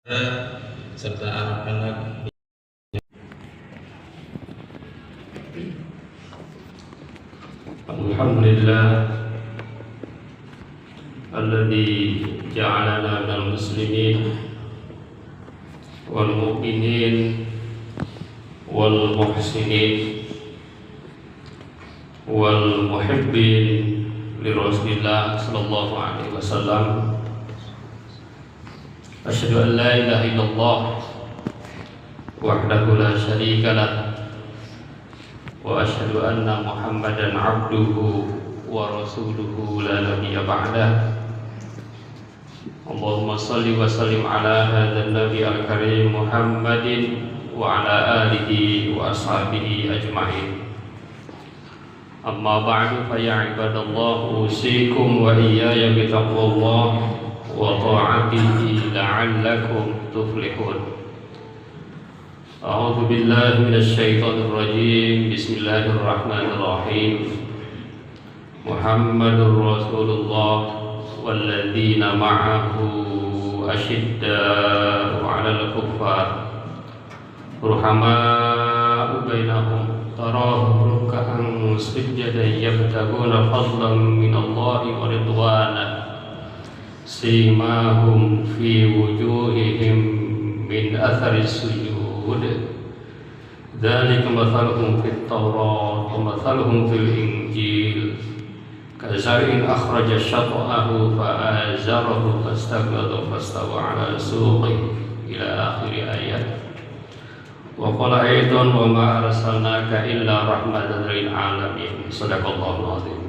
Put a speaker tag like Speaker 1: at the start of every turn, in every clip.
Speaker 1: serta anak-anak.
Speaker 2: Alhamdulillah alladzi ja'alana minal muslimin wal mu'minin wal muhsinin wal muhibbin li Rasulillah sallallahu alaihi wasallam. Asyhadu an la ilaha illallah wahdahu la syarika lah wa asyhadu anna Muhammadan abduhu wa rasuluhu la nabiyya ba'dah. Allahumma salli wa sallim ala hadzal nabi al-karim Muhammadin wa ala alihi wa ashabihi ajma'in. Amma ba'du fa ya ibadallah, usikum wa iyaya bi taqwallah wa ta'atihi la'allakum tuflihun. A'udzu billahi minasy syaithanir rajim. Bismillahirrahmanirrahim. Muhammadur Rasulullah walladzina ma'ahu asyidda'u 'alal kuffar ruhama'u bainahum tarahum ruk'an sujjadan yabtaguna fadlan minallahi wa ridwana simahum fi wujuhihim min athari sujud. Dzalika mathaluhum fit Taurat wa mathaluhum fil Injil kazar'in akhraja syat'ahu fa'azarahu fastaghlada fastawa 'ala suqihi ila akhir ayat. Wa qala aidan wa ma arsalnaka illa rahmatan lil alamin. Shadaqallahul azim.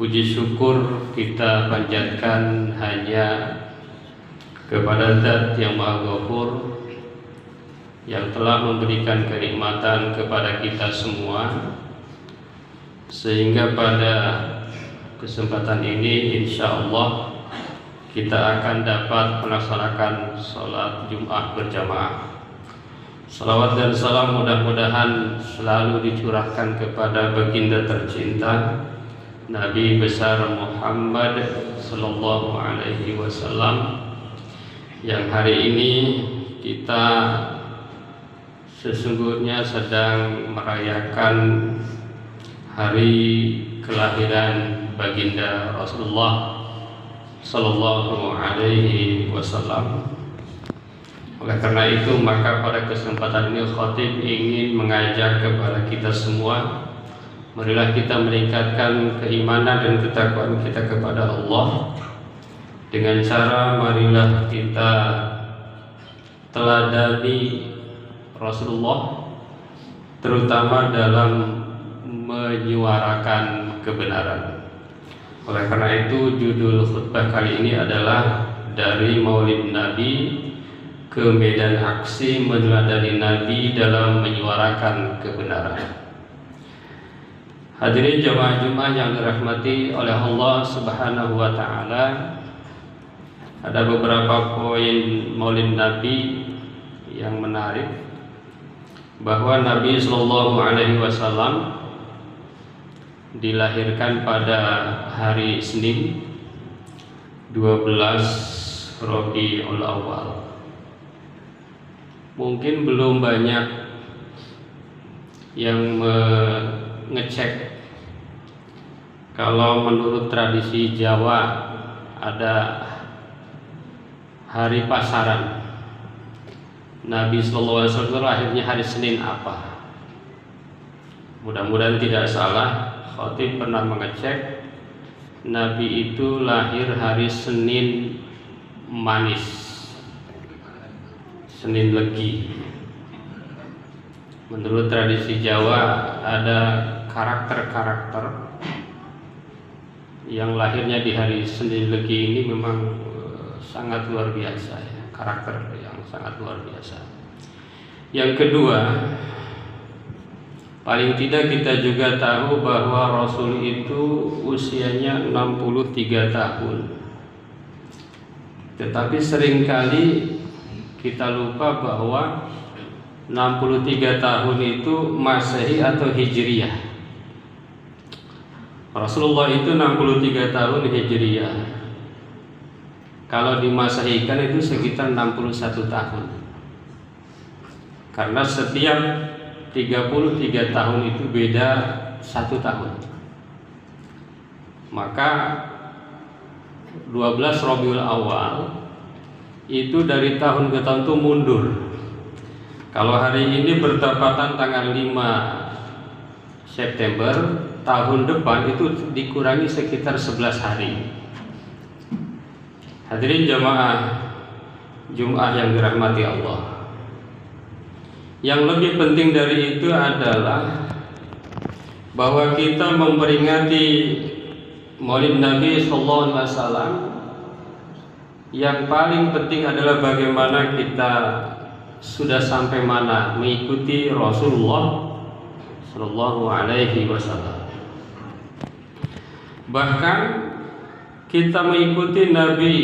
Speaker 2: Puji syukur kita panjatkan hanya kepada Zat yang Maha Ghafur, yang telah memberikan kenikmatan kepada kita semua, sehingga pada kesempatan ini insya Allah kita akan dapat melaksanakan sholat Jumat berjamaah. Salawat dan salam mudah-mudahan selalu dicurahkan kepada baginda tercinta Nabi besar Muhammad sallallahu alaihi wasallam, yang hari ini kita sesungguhnya sedang merayakan hari kelahiran baginda Rasulullah sallallahu alaihi wasallam. Oleh karena itu, maka pada kesempatan ini khatib ingin mengajak kepada kita semua, marilah kita meningkatkan keimanan dan ketakwaan kita kepada Allah dengan cara marilah kita teladani Rasulullah, terutama dalam menyuarakan kebenaran. Oleh karena itu, judul khutbah kali ini adalah dari Maulid Nabi ke medan aksi meneladani Nabi dalam menyuarakan kebenaran. Hadirin jamaah Jumat yang dirahmati oleh Allah Subhanahu wa taala, ada beberapa poin Maulid Nabi yang menarik, bahwa Nabi sallallahu alaihi wasallam dilahirkan pada hari Senin 12 Rabiul Awal. Mungkin belum banyak yang mengecek kalau menurut tradisi Jawa ada hari pasaran. Nabi sallallahu alaihi wasallam lahirnya hari Senin apa? Mudah-mudahan tidak salah. Khatib pernah mengecek, Nabi itu lahir hari Senin manis, Senin Legi. Menurut tradisi Jawa ada karakter-karakter yang lahirnya di hari Senin Legi ini memang sangat luar biasa ya, karakter yang sangat luar biasa. Yang kedua, paling tidak kita juga tahu bahwa Rasul itu usianya 63 tahun. Tetapi seringkali kita lupa bahwa 63 tahun itu Masehi atau Hijriyah. Rasulullah itu 63 tahun Hijriyah. Kalau di Masehikan itu sekitar 61 tahun. Karena setiap 33 tahun itu beda 1 tahun. Maka 12 Rabiul Awal itu dari tahun ke tahun itu mundur. Kalau hari ini bertepatan tanggal 5 September, tahun depan itu dikurangi sekitar 11 hari. Hadirin jamaah Jumat yang dirahmati Allah. Yang lebih penting dari itu adalah bahwa kita memperingati Maulid Nabi Sallallahu Alaihi Wasallam. Yang paling penting adalah bagaimana kita sudah sampai mana mengikuti Rasulullah Sallallahu Alaihi Wasallam. Bahkan kita mengikuti Nabi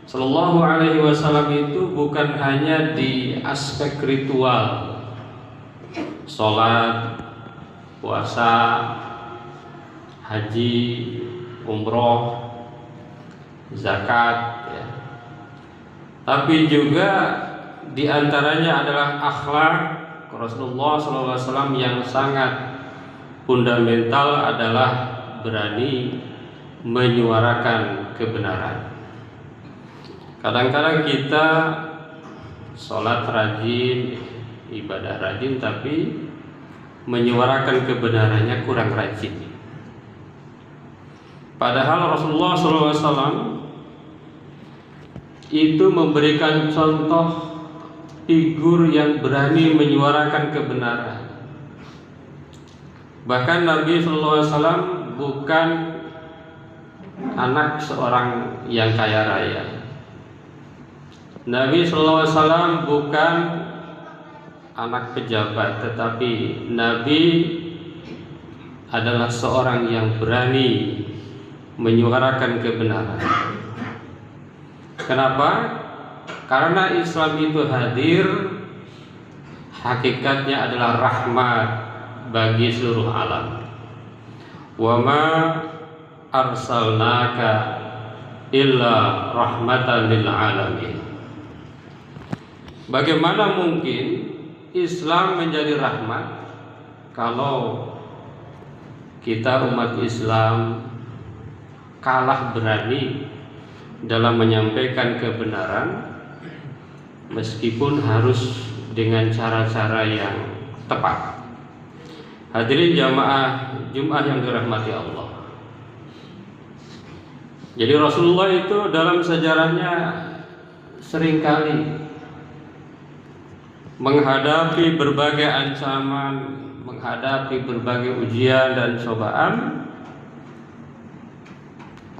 Speaker 2: Sallallahu Alaihi Wasallam itu bukan hanya di aspek ritual, sholat, puasa, haji, umroh, zakat, ya. Tapi juga diantaranya adalah akhlak Rasulullah SAW yang sangat fundamental adalah berani menyuarakan kebenaran. Kadang-kadang kita sholat rajin, ibadah rajin, tapi menyuarakan kebenarannya kurang rajin. Padahal Rasulullah SAW itu memberikan contoh figur yang berani menyuarakan kebenaran. Bahkan Nabi SAW bukan anak seorang yang kaya raya. Nabi SAW bukan anak pejabat, tetapi Nabi adalah seorang yang berani menyuarakan kebenaran. Kenapa? Karena Islam itu hadir, hakikatnya adalah rahmat bagi seluruh alam. Wa ma arsalnaka illa rahmatan lil alamin. Bagaimana mungkin Islam menjadi rahmat kalau kita umat Islam kalah berani dalam menyampaikan kebenaran, meskipun harus dengan cara-cara yang tepat. Hadirin jamaah Jumat yang dirahmati Allah. Jadi Rasulullah itu dalam sejarahnya seringkali menghadapi berbagai ancaman, menghadapi berbagai ujian dan cobaan,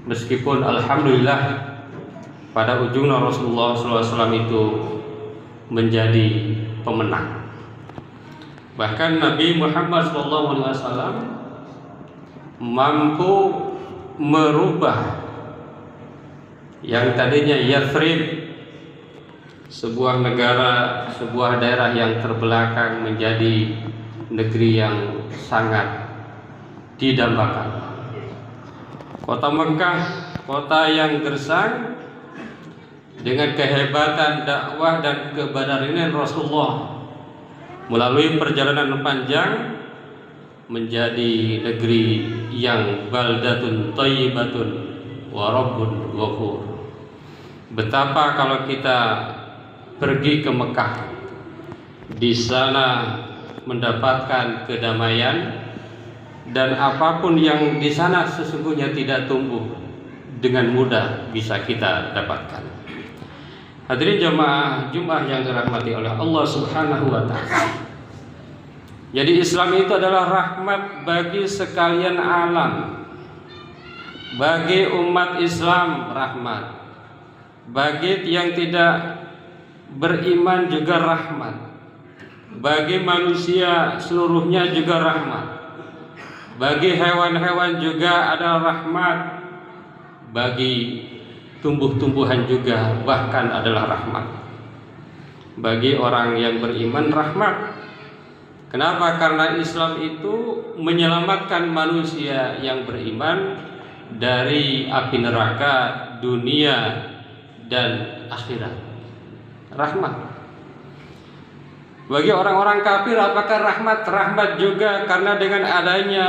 Speaker 2: meskipun alhamdulillah pada ujungnya Rasulullah SAW itu menjadi pemenang. Bahkan Nabi Muhammad SAW mampu merubah yang tadinya Yathrib, sebuah negara, sebuah daerah yang terbelakang, menjadi negeri yang sangat didambakan. Kota Mekah, kota yang gersang dengan kehebatan dakwah dan kebenaran Rasulullah, melalui perjalanan panjang menjadi negeri yang baldatun thayyibatun wa rabbun ghafur. Betapa kalau kita pergi ke Mekah, di sana mendapatkan kedamaian, dan apapun yang di sana sesungguhnya tidak tumbuh dengan mudah bisa kita dapatkan. Hadirin jamaah Jumat yang dirahmati oleh Allah Subhanahu wa taala. Jadi Islam itu adalah rahmat bagi sekalian alam. Bagi umat Islam rahmat, bagi yang tidak beriman juga rahmat, bagi manusia seluruhnya juga rahmat, bagi hewan-hewan juga ada rahmat, bagi tumbuh-tumbuhan juga bahkan adalah rahmat. Bagi orang yang beriman rahmat. Kenapa? Karena Islam itu menyelamatkan manusia yang beriman dari api neraka dunia dan akhirat. Rahmat. Bagi orang-orang kafir apakah rahmat? Rahmat juga karena dengan adanya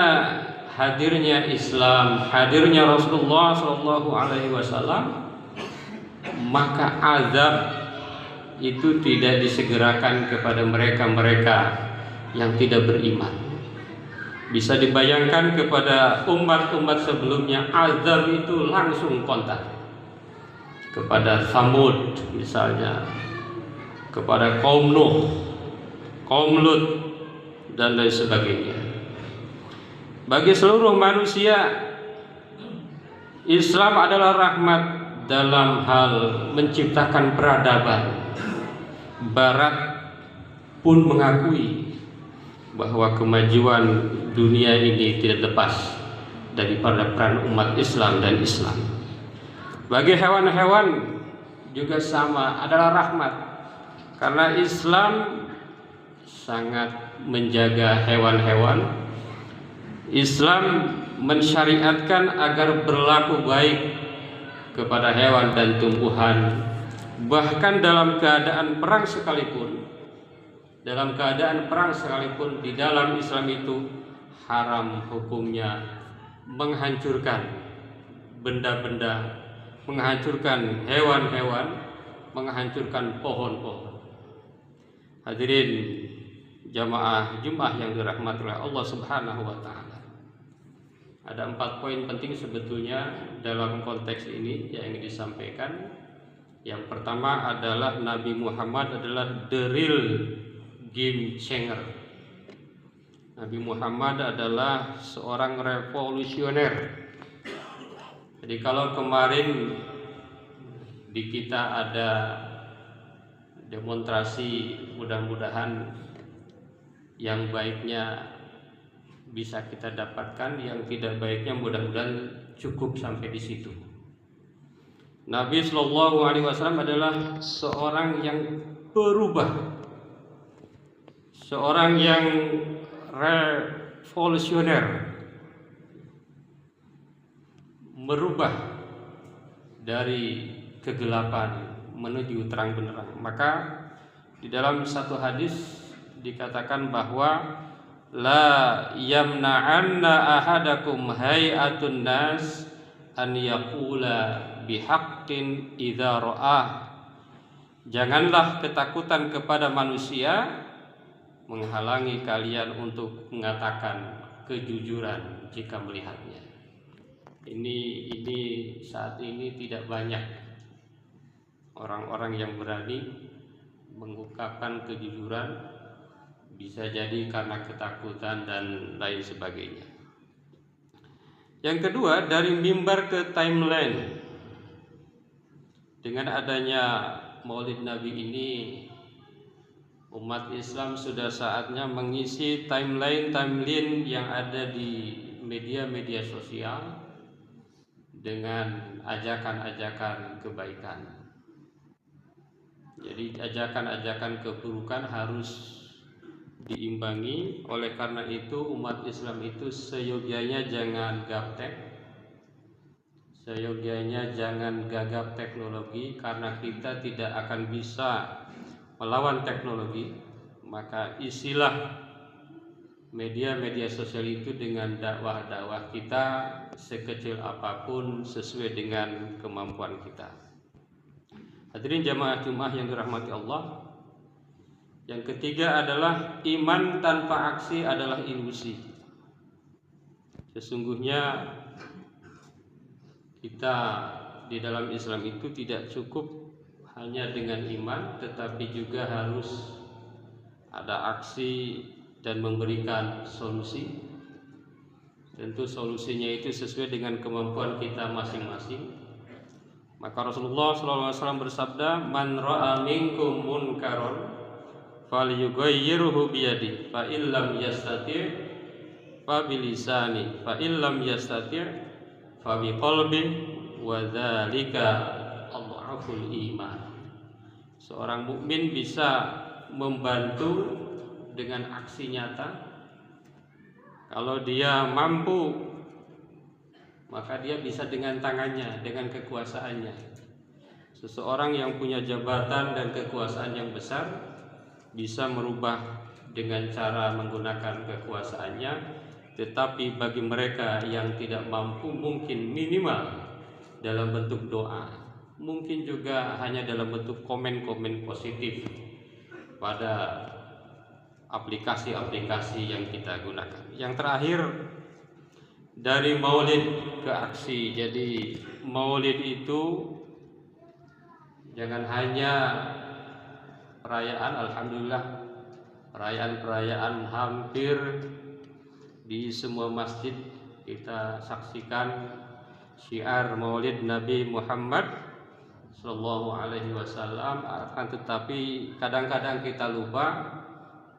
Speaker 2: hadirnya Islam, hadirnya Rasulullah SAW, maka azab itu tidak disegerakan kepada mereka-mereka yang tidak beriman. Bisa dibayangkan kepada umat-umat sebelumnya, azab itu langsung kontak kepada Samud misalnya, kepada kaum Nuh, kaum Lut, dan lain sebagainya. Bagi seluruh manusia, Islam adalah rahmat dalam hal menciptakan peradaban. Barat pun mengakui bahwa kemajuan dunia ini tidak lepas daripada peran umat Islam dan Islam. Bagi hewan-hewan juga sama, adalah rahmat, karena Islam sangat menjaga hewan-hewan. Islam mensyariatkan agar berlaku baik kepada hewan dan tumbuhan, bahkan dalam keadaan perang sekalipun. Dalam keadaan perang sekalipun, di dalam Islam itu haram hukumnya menghancurkan benda-benda, menghancurkan hewan-hewan, menghancurkan pohon-pohon. Hadirin jamaah Jumat yang dirahmati oleh Allah Subhanahu wa taala. Ada 4 poin penting sebetulnya dalam konteks ini yang ingin disampaikan. Yang pertama adalah Nabi Muhammad adalah the real game changer. Nabi Muhammad adalah seorang revolusioner. Jadi kalau kemarin di kita ada demonstrasi, mudah-mudahan yang baiknya bisa kita dapatkan, yang tidak baiknya mudah-mudahan cukup sampai di situ. Nabi Shallallahu Alaihi Wasallam adalah seorang yang berubah, seorang yang revolusioner, merubah dari kegelapan menuju terang benderang. Maka di dalam satu hadis dikatakan bahwa la yamna'anna ahadakum hay'atun nas an yaqula bihaqqin idza ra'ah. Janganlah ketakutan kepada manusia menghalangi kalian untuk mengatakan kejujuran jika melihatnya. Ini saat ini tidak banyak orang-orang yang berani mengungkapkan kejujuran, bisa jadi karena ketakutan dan lain sebagainya. Yang kedua, dari mimbar ke timeline. Dengan adanya Maulid Nabi ini, umat Islam sudah saatnya mengisi timeline yang ada di media-media sosial dengan ajakan-ajakan kebaikan. Jadi ajakan-ajakan keburukan harus diimbangi. Oleh karena itu umat Islam itu seyogianya jangan gaptek, seyogianya jangan gagap teknologi, karena kita tidak akan bisa melawan teknologi. Maka isilah media-media sosial itu dengan dakwah-dakwah kita sekecil apapun, sesuai dengan kemampuan kita. Hadirin jamaah Jumat yang dirahmati Allah. Yang ketiga adalah iman tanpa aksi adalah ilusi. Sesungguhnya kita di dalam Islam itu tidak cukup hanya dengan iman, tetapi juga harus ada aksi dan memberikan solusi. Tentu solusinya itu sesuai dengan kemampuan kita masing-masing. Maka Rasulullah SAW bersabda, man ra'a minkum munkaron falyughayyirhu biyadihi, fa illam yastati' fa bilisani, fa illam yastati' fa biqalbi, wa dzalika adhaful iman. Seorang mukmin bisa membantu dengan aksi nyata kalau dia mampu maka dia bisa dengan tangannya, dengan kekuasaannya. Seseorang yang punya jabatan dan kekuasaan yang besar bisa merubah dengan cara menggunakan kekuasaannya, tetapi bagi mereka yang tidak mampu, mungkin minimal dalam bentuk doa, mungkin juga hanya dalam bentuk komen-komen positif pada aplikasi-aplikasi yang kita gunakan. Yang terakhir, dari maulid ke aksi. Jadi maulid itu jangan hanya perayaan, alhamdulillah perayaan-perayaan hampir di semua masjid kita saksikan syiar maulid Nabi Muhammad Sallallahu Alaihi Wasallam. Akan tetapi kadang-kadang kita lupa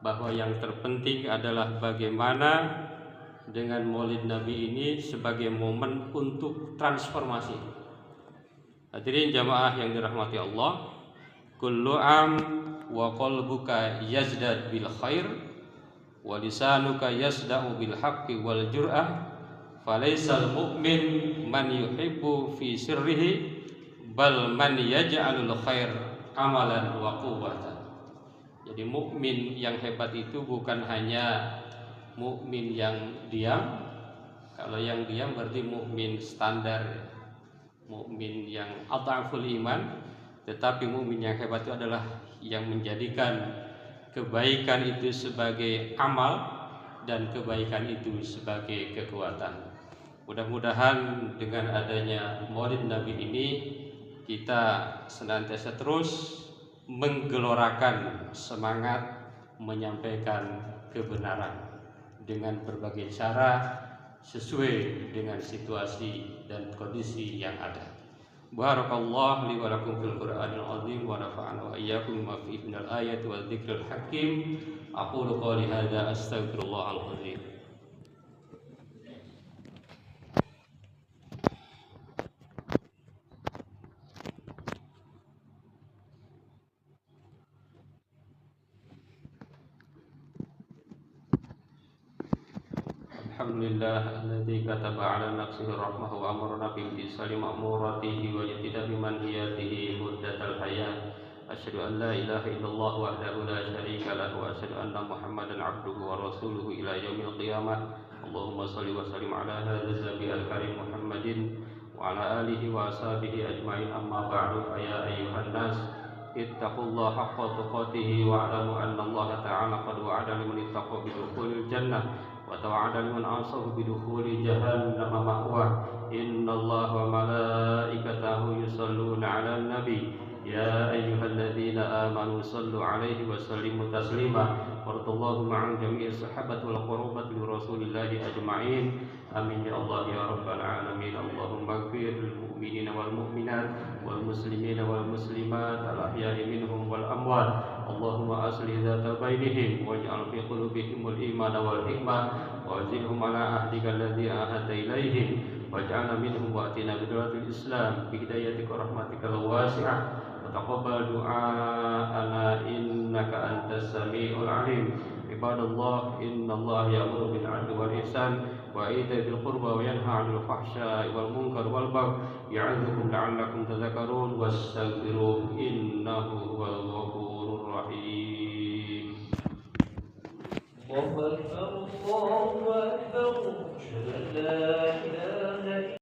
Speaker 2: bahwa yang terpenting adalah bagaimana dengan maulid Nabi ini sebagai momen untuk transformasi. Hadirin jamaah yang dirahmati Allah, kullu am wa qalbuka yazdad bil khair wa lisanuka yasda'u bil haqqi wal jur'ah falaisal mu'min man yuhibbu fi sirrihi bal man yaj'alul khair amalan wa quwwatan. Jadi mukmin yang hebat itu bukan hanya mukmin yang diam. Kalau yang diam berarti mukmin standar, mukmin yang adhaful iman. Tetapi mukmin yang hebat itu adalah yang menjadikan kebaikan itu sebagai amal dan kebaikan itu sebagai kekuatan. Mudah-mudahan dengan adanya Maulid Nabi ini kita senantiasa terus menggelorakan semangat menyampaikan kebenaran dengan berbagai cara sesuai dengan situasi dan kondisi yang ada. Barakallahu li wa lakum fil Qur'anil azim wa nafa'ana wa iyyakum bima fihi minal ayati wal dzikril hakim. Aqulu qouli hadza astaghfirullahal azim. Alhamdulillah alladzi kataba ala nafsihi rahmah wa amarna bil isali ma'muratihi wa yatida biman hiyatihi muddatal hayat. Asyhadu an la ilaha illallah wahdahu la syarika lahu wa asyhadu anna Muhammadan abduhu wa rasuluhu ila yaumil qiyamah. Allahumma shalli wa sallim ala hadzal nabiyil karim Muhammadin wa ala alihi wa ashabihi ajmain. Amma ba'du, fa ya ayyuhan nas ittaqullaha haqqa tuqatih wa alamu anna Allah ta'ala qad wa'ada liman ittaqa bidukhulil jannah وتوعد لمن عصاه بدخول جهنم مأواه. إن الله وملائكته يصلون على النبي يا أيها الذين آمنوا صلوا عليه وسلموا تسليما. وارض اللهم عن جميع الصحابة والقرابة لرسول الله أجمعين. آمين يا الله يا رب العالمين. اللهم اغفر للمؤمنين والمؤمنات والمسلمين والمسلمات الأحياء منهم والأموات. اللهم أصلح ذات بينهم واجعل في قلوبهم الإيمان والحكمة وزدهم على عهدك الذي عاهدت إليهم واجعلنا منهم وأتنا بدولة الإسلام بهدايتك ورحمتك الواسعة وتقبل دعاءنا إنك أنت السميع العليم. عباد الله إن الله يأمر بالعدل والإحسان وإيتاء ذي القربى وينهى عن الفحشاء والمنكر والبغي يعظكم لعلكم تذكرون واستغفروه إنه هو الغفور الرحيم. الله أكبر الله أكبر أشهد أن لا إله